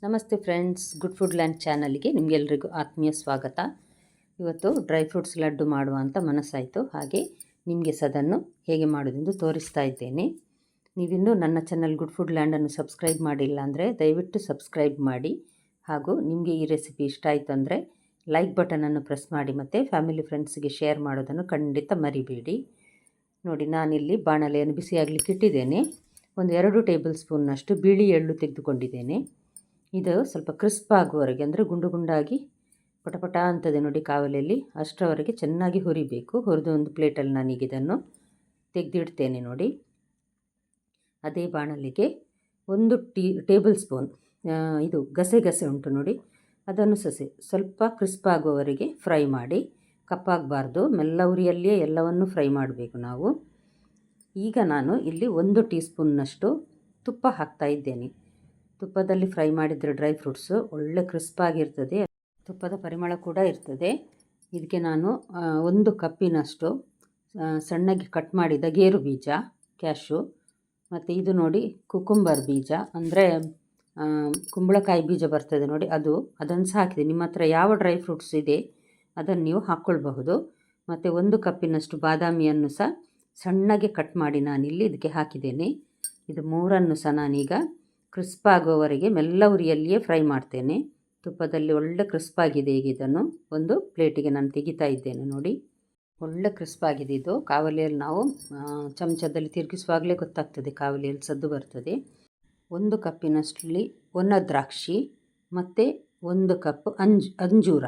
ನಮಸ್ತೆ friends, good food land ಚಾನಲ್ಗೆ ನಿಮಗೆಲ್ಲರಿಗೂ ಆತ್ಮೀಯ ಸ್ವಾಗತ. ಇವತ್ತು ಡ್ರೈ ಫ್ರೂಟ್ಸ್ ಲಡ್ಡು ಮಾಡುವ ಅಂತ ಮನಸ್ಸಾಯಿತು. ಹಾಗೆ ನಿಮಗೆ ಅದನ್ನು ಹೇಗೆ ಮಾಡೋದೆಂದು ತೋರಿಸ್ತಾ ಇದ್ದೇನೆ. ನೀವಿನ್ನೂ ನನ್ನ ಚಾನಲ್ ಗುಡ್ ಫುಡ್ ಲ್ಯಾಂಡನ್ನು ಸಬ್ಸ್ಕ್ರೈಬ್ ಮಾಡಿಲ್ಲ ಅಂದರೆ ದಯವಿಟ್ಟು ಸಬ್ಸ್ಕ್ರೈಬ್ ಮಾಡಿ. ಹಾಗೂ ನಿಮಗೆ ಈ ರೆಸಿಪಿ ಇಷ್ಟ ಆಯಿತು ಅಂದರೆ ಲೈಕ್ ಬಟನನ್ನು ಪ್ರೆಸ್ ಮಾಡಿ ಮತ್ತು ಫ್ಯಾಮಿಲಿ ಫ್ರೆಂಡ್ಸ್ಗೆ ಶೇರ್ ಮಾಡೋದನ್ನು ಖಂಡಿತ ಮರಿಬೇಡಿ. ನೋಡಿ, ನಾನಿಲ್ಲಿ ಬಾಣಲೆಯನ್ನು ಬಿಸಿಯಾಗಲಿಕ್ಕೆ ಇಟ್ಟಿದ್ದೇನೆ. ಒಂದು 2 ಟೇಬಲ್ ಸ್ಪೂನ್ನಷ್ಟು ಬಿಳಿ ಎಳ್ಳು ತೆಗೆದುಕೊಂಡಿದ್ದೇನೆ. ಇದು ಸ್ವಲ್ಪ ಕ್ರಿಸ್ಪ್ ಆಗುವವರೆಗೆ, ಅಂದರೆ ಗುಂಡು ಗುಂಡಾಗಿ ಪಟಪಟ ಅಂತದೆ ನೋಡಿ ಕಾವಲಿಯಲ್ಲಿ, ಅಷ್ಟರವರೆಗೆ ಚೆನ್ನಾಗಿ ಹುರಿಬೇಕು. ಹುರಿದು ಒಂದು ಪ್ಲೇಟಲ್ಲಿ ನಾನೀಗ ಇದನ್ನು ತೆಗೆದಿಡ್ತೇನೆ. ನೋಡಿ, ಅದೇ ಬಾಣಲಿಗೆ 1 ಟೇಬಲ್ ಸ್ಪೂನ್ ಇದು ಗಸೆ ಉಂಟು ನೋಡಿ, ಅದನ್ನು ಸ್ವಲ್ಪ ಕ್ರಿಸ್ಪ್ ಆಗುವವರೆಗೆ ಫ್ರೈ ಮಾಡಿ. ಕಪ್ಪಾಗಬಾರ್ದು, ಮೆಲ್ಲ ಉರಿಯಲ್ಲಿಯೇ ಎಲ್ಲವನ್ನು ಫ್ರೈ ಮಾಡಬೇಕು ನಾವು. ಈಗ ನಾನು ಇಲ್ಲಿ 1 ಟೀ ಸ್ಪೂನ್ನಷ್ಟು ತುಪ್ಪ ಹಾಕ್ತಾ ಇದ್ದೇನೆ. ತುಪ್ಪದಲ್ಲಿ ಫ್ರೈ ಮಾಡಿದರೆ ಡ್ರೈ ಫ್ರೂಟ್ಸು ಒಳ್ಳೆ ಕ್ರಿಸ್ಪಾಗಿರ್ತದೆ, ತುಪ್ಪದ ಪರಿಮಳ ಕೂಡ ಇರ್ತದೆ. ಇದಕ್ಕೆ ನಾನು 1 ಕಪ್ಪಿನಷ್ಟು ಸಣ್ಣಗೆ ಕಟ್ ಮಾಡಿದ ಗೇರು ಬೀಜ, ಕ್ಯಾಶು, ಮತ್ತು ಇದು ನೋಡಿ ಕುಕುಂಬರ್ ಬೀಜ, ಅಂದರೆ ಕುಂಬಳಕಾಯಿ ಬೀಜ ಬರ್ತದೆ ನೋಡಿ, ಅದನ್ನು ಸಹ ಹಾಕಿದೆ. ನಿಮ್ಮ ಹತ್ರ ಯಾವ ಡ್ರೈ ಫ್ರೂಟ್ಸ್ ಇದೆ ಅದನ್ನು ನೀವು ಹಾಕ್ಕೊಳ್ಬಹುದು. ಮತ್ತು 1 ಕಪ್ಪಿನಷ್ಟು ಬಾದಾಮಿಯನ್ನು ಸಹ ಸಣ್ಣಗೆ ಕಟ್ ಮಾಡಿ ನಾನಿಲ್ಲಿ ಇದಕ್ಕೆ ಹಾಕಿದ್ದೇನೆ. ಇದು 3 ಸಹ ನಾನೀಗ ಕ್ರಿಸ್ಪ್ ಆಗುವವರೆಗೆ ಮೆಲ್ಲ ಉರಿಯಲ್ಲಿಯೇ ಫ್ರೈ ಮಾಡ್ತೇನೆ. ತುಪ್ಪದಲ್ಲಿ ಒಳ್ಳೆ ಕ್ರಿಸ್ಪಾಗಿದೆ. ಈಗ ಇದನ್ನು ಒಂದು ಪ್ಲೇಟಿಗೆ ನಾನು ತೆಗಿತಾ ಇದ್ದೇನೆ. ನೋಡಿ, ಒಳ್ಳೆ ಕ್ರಿಸ್ಪಾಗಿದೆ ಇದು. ಕಾವಲಿಯಲ್ಲಿ ನಾವು ಚಮಚದಲ್ಲಿ ತಿರುಗಿಸುವಾಗಲೇ ಗೊತ್ತಾಗ್ತದೆ, ಕಾವಲಿಯಲ್ಲಿ ಸದ್ದು ಬರ್ತದೆ. 1 ಕಪ್ಪಿನಷ್ಟರಲ್ಲಿ ಒಣ ದ್ರಾಕ್ಷಿ ಮತ್ತು 1 ಕಪ್ ಅಂಜೂರ,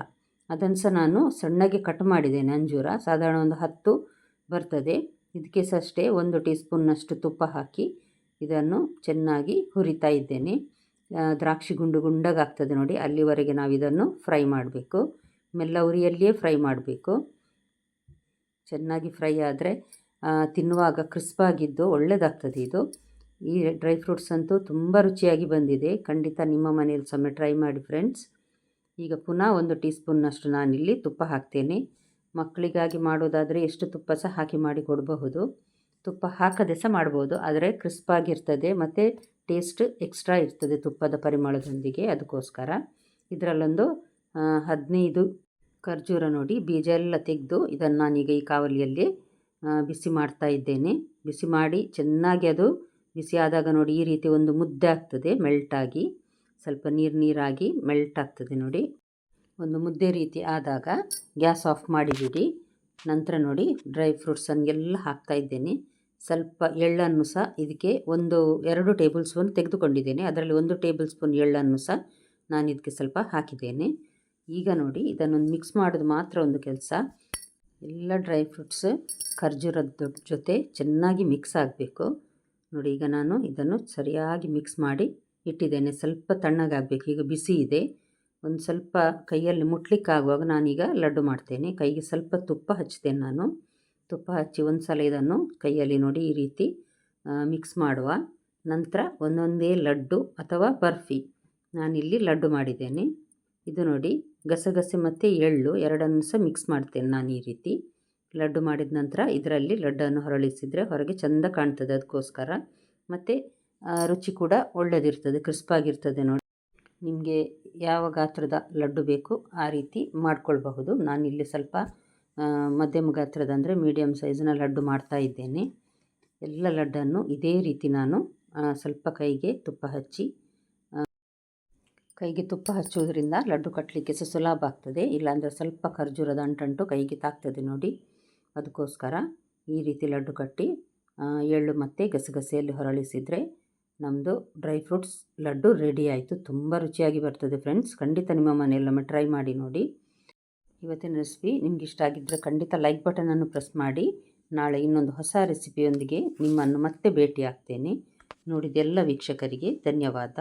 ಅದನ್ನು ಸಹ ನಾನು ಸಣ್ಣಗೆ ಕಟ್ ಮಾಡಿದ್ದೇನೆ. ಅಂಜೂರ ಸಾಧಾರಣ ಒಂದು 10 ಬರ್ತದೆ. ಇದಕ್ಕೆ ಸಹ ಅಷ್ಟೇ 1 ಟೀ ಸ್ಪೂನ್ನಷ್ಟು ತುಪ್ಪ ಹಾಕಿ ಇದನ್ನು ಚೆನ್ನಾಗಿ ಹುರಿತಾ ಇದ್ದೇನೆ. ದ್ರಾಕ್ಷಿ ಗುಂಡು ಗುಂಡಗಾಗ್ತದೆ ನೋಡಿ, ಅಲ್ಲಿವರೆಗೆ ನಾವು ಇದನ್ನು ಫ್ರೈ ಮಾಡಬೇಕು. ಮೆಲ್ಲ ಉರಿಯಲ್ಲಿಯೇ ಫ್ರೈ ಮಾಡಬೇಕು. ಚೆನ್ನಾಗಿ ಫ್ರೈ ಆದರೆ ತಿನ್ನುವಾಗ ಕ್ರಿಸ್ಪಾಗಿದ್ದು ಒಳ್ಳೆಯದಾಗ್ತದೆ ಇದು. ಈ ಡ್ರೈ ಫ್ರೂಟ್ಸ್ ಅಂತೂ ತುಂಬ ರುಚಿಯಾಗಿ ಬಂದಿದೆ. ಖಂಡಿತ ನಿಮ್ಮ ಮನೆಯಲ್ಲಿ ಸೊಮ್ಮೆ ಟ್ರೈ ಮಾಡಿ ಫ್ರೆಂಡ್ಸ್. ಈಗ ಪುನಃ 1 ಟೀ ಸ್ಪೂನ್ನಷ್ಟು ನಾನಿಲ್ಲಿ ತುಪ್ಪ ಹಾಕ್ತೇನೆ. ಮಕ್ಕಳಿಗಾಗಿ ಮಾಡೋದಾದರೆ ಎಷ್ಟು ತುಪ್ಪ ಸಹ ಹಾಕಿ ಮಾಡಿ ಕೊಡಬಹುದು. ತುಪ್ಪ ಹಾಕದೆ ಸಹ ಮಾಡ್ಬೋದು, ಆದರೆ ಕ್ರಿಸ್ಪಾಗಿರ್ತದೆ ಮತ್ತು ಟೇಸ್ಟ್ ಎಕ್ಸ್ಟ್ರಾ ಇರ್ತದೆ ತುಪ್ಪದ ಪರಿಮಳದೊಂದಿಗೆ. ಅದಕ್ಕೋಸ್ಕರ ಇದರಲ್ಲೊಂದು 15 ಖರ್ಜೂರ ನೋಡಿ, ಬೀಜ ಎಲ್ಲ ತೆಗೆದು ಇದನ್ನು ನಾನೀಗ ಈ ಕಾವಲಿಯಲ್ಲಿ ಬಿಸಿ ಮಾಡ್ತಾ ಇದ್ದೇನೆ. ಬಿಸಿ ಮಾಡಿ ಚೆನ್ನಾಗಿ ಅದು ಬಿಸಿ ಆದಾಗ ನೋಡಿ ಈ ರೀತಿ ಒಂದು ಮುದ್ದೆ ಆಗ್ತದೆ, ಮೆಲ್ಟಾಗಿ ಸ್ವಲ್ಪ ನೀರಾಗಿ ಮೆಲ್ಟ್ ಆಗ್ತದೆ ನೋಡಿ. ಒಂದು ಮುದ್ದೆ ರೀತಿ ಆದಾಗ ಗ್ಯಾಸ್ ಆಫ್ ಮಾಡಿಬಿಡಿ. ನಂತರ ನೋಡಿ ಡ್ರೈ ಫ್ರೂಟ್ಸನ್ನೆಲ್ಲ ಹಾಕ್ತಾ ಇದ್ದೇನೆ. ಸ್ವಲ್ಪ ಎಳ್ಳನ್ನು ಸಹ ಇದಕ್ಕೆ 2 ಟೇಬಲ್ ಸ್ಪೂನ್ ತೆಗೆದುಕೊಂಡಿದ್ದೇನೆ. ಅದರಲ್ಲಿ 1 ಟೇಬಲ್ ಸ್ಪೂನ್ ಎಳ್ಳನ್ನು ಸಹ ನಾನು ಇದಕ್ಕೆ ಸ್ವಲ್ಪ ಹಾಕಿದ್ದೇನೆ. ಈಗ ನೋಡಿ ಇದನ್ನೊಂದು ಮಿಕ್ಸ್ ಮಾಡೋದು ಮಾತ್ರ ಒಂದು ಕೆಲಸ. ಎಲ್ಲ ಡ್ರೈ ಫ್ರೂಟ್ಸ್ ಖರ್ಜೂರದ ಜೊತೆ ಚೆನ್ನಾಗಿ ಮಿಕ್ಸ್ ಆಗಬೇಕು ನೋಡಿ. ಈಗ ನಾನು ಇದನ್ನು ಸರಿಯಾಗಿ ಮಿಕ್ಸ್ ಮಾಡಿ ಇಟ್ಟಿದ್ದೇನೆ. ಸ್ವಲ್ಪ ತಣ್ಣಗಾಗಬೇಕು. ಈಗ ಬಿಸಿ ಇದೆ. ಒಂದು ಸ್ವಲ್ಪ ಕೈಯಲ್ಲಿ ಮುಟ್ಲಿಕ್ಕಾಗುವಾಗ ನಾನೀಗ ಲಡ್ಡು ಮಾಡ್ತೇನೆ. ಕೈಗೆ ಸ್ವಲ್ಪ ತುಪ್ಪ ಹಚ್ತೇನೆ ನಾನು. ತುಪ್ಪ ಹಚ್ಚಿ ಒಂದು ಸಲ ಇದನ್ನು ಕೈಯಲ್ಲಿ ನೋಡಿ ಈ ರೀತಿ ಮಿಕ್ಸ್ ಮಾಡುವ. ನಂತರ ಒಂದೊಂದೇ ಲಡ್ಡು ಅಥವಾ ಬರ್ಫಿ ನಾನಿಲ್ಲಿ ಲಡ್ಡು ಮಾಡಿದ್ದೇನೆ. ಇದು ನೋಡಿ ಗಸಗಸೆ ಮತ್ತು ಎಳ್ಳು ಎರಡನ್ನು ಸಹ ಮಿಕ್ಸ್ ಮಾಡ್ತೇನೆ ನಾನು ಈ ರೀತಿ. ಲಡ್ಡು ಮಾಡಿದ ನಂತರ ಇದರಲ್ಲಿ ಲಡ್ಡನ್ನು ಹೊರಳಿಸಿದರೆ ಹೊರಗೆ ಚೆಂದ ಕಾಣ್ತದೆ, ಅದಕ್ಕೋಸ್ಕರ. ಮತ್ತು ರುಚಿ ಕೂಡ ಒಳ್ಳೆಯದಿರ್ತದೆ, ಕ್ರಿಸ್ಪಾಗಿರ್ತದೆ ನೋಡಿ. ನಿಮಗೆ ಯಾವ ಗಾತ್ರದ ಲಡ್ಡು ಬೇಕು ಆ ರೀತಿ ಮಾಡ್ಕೊಳ್ಬಹುದು. ನಾನಿಲ್ಲಿ ಸ್ವಲ್ಪ ಮಧ್ಯಮ ಗಾತ್ರದ, ಅಂದರೆ ಮೀಡಿಯಮ್ ಸೈಜ್ನ ಲಡ್ಡು ಮಾಡ್ತಾ ಇದ್ದೇನೆ. ಎಲ್ಲ ಲಡ್ಡನ್ನು ಇದೇ ರೀತಿ ನಾನು ಸ್ವಲ್ಪ ಕೈಗೆ ತುಪ್ಪ ಹಚ್ಚುವುದರಿಂದ ಲಡ್ಡು ಕಟ್ಟಲಿಕ್ಕೆ ಸಹ ಸುಲಭ ಆಗ್ತದೆ. ಇಲ್ಲಾಂದರೆ ಸ್ವಲ್ಪ ಖರ್ಜೂರದ ಅಂಟಂಟು ಕೈಗೆ ತಾಗ್ತದೆ ನೋಡಿ. ಅದಕ್ಕೋಸ್ಕರ ಈ ರೀತಿ ಲಡ್ಡು ಕಟ್ಟಿ ಎಳ್ಳು ಮತ್ತು ಗಸಗಸೆಯಲ್ಲಿ ಹೊರಳಿಸಿದರೆ ನಮ್ಮದು ಡ್ರೈ ಫ್ರೂಟ್ಸ್ ಲಡ್ಡು ರೆಡಿ ಆಯಿತು. ತುಂಬ ರುಚಿಯಾಗಿ ಬರ್ತದೆ ಫ್ರೆಂಡ್ಸ್. ಖಂಡಿತ ನಿಮ್ಮ ಮನೆಯಲ್ಲೊಮ್ಮೆ ಟ್ರೈ ಮಾಡಿ ನೋಡಿ. ಇವತ್ತಿನ ರೆಸಿಪಿ ನಿಮ್ಗೆ ಇಷ್ಟ ಆಗಿದ್ದರೆ ಖಂಡಿತ ಲೈಕ್ ಬಟನನ್ನು ಪ್ರೆಸ್ ಮಾಡಿ. ನಾಳೆ ಇನ್ನೊಂದು ಹೊಸ ರೆಸಿಪಿಯೊಂದಿಗೆ ನಿಮ್ಮನ್ನು ಮತ್ತೆ ಭೇಟಿ ಆಗ್ತೇನೆ. ನೋಡಿದ ಎಲ್ಲ ವೀಕ್ಷಕರಿಗೆ ಧನ್ಯವಾದ.